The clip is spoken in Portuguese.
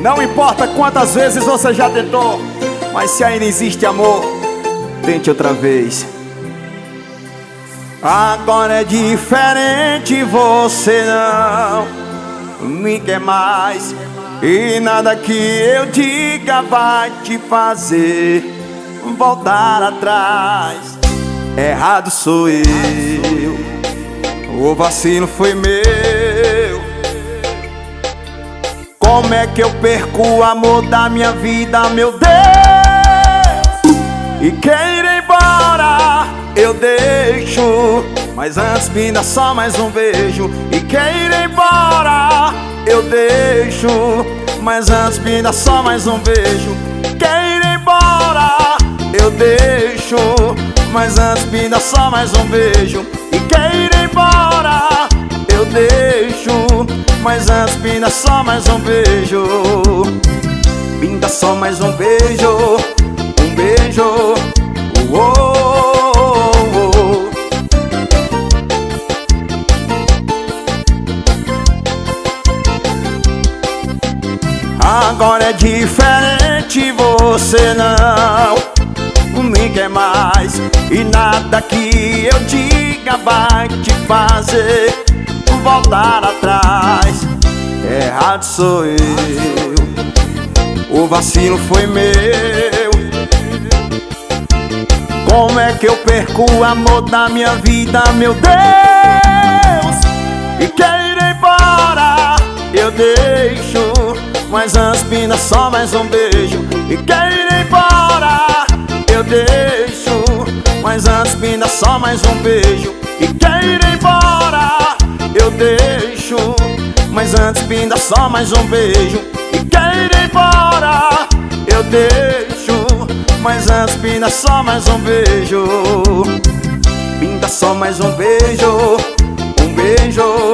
Não importa quantas vezes você já tentou, mas se ainda existe amor, tente outra vez. Agora é diferente, você não me quer mais, e nada que eu diga vai te fazer voltar atrás. Errado sou eu, o vacilo foi meu. Como é que eu perco o amor da minha vida, meu Deus? E quer ir embora, eu deixo, mas antes me dá só mais um beijo. E quer ir embora, eu deixo, mas antes me dá só mais um beijo. Quer ir embora, eu deixo, mas antes me dá só mais um beijo. E quer ir embora, eu deixo, mas antes me dá só mais um beijo. Me dá só mais um beijo, um beijo. Agora é diferente, você não me quer mais, e nada que eu diga vai te fazer voltar atrás. Errado sou eu, o vacilo foi meu. Como é que eu perco o amor da minha vida, meu Deus? E quer ir embora, eu deixo, mas antes me dá só mais um beijo. E quer ir embora, eu deixo, mas antes me dá só mais um beijo. E quer ir embora, eu deixo, mas antes me dá só mais um beijo. E quer ir embora, eu deixo, mas antes me dá só mais um beijo. Me dá só mais um beijo, um beijo.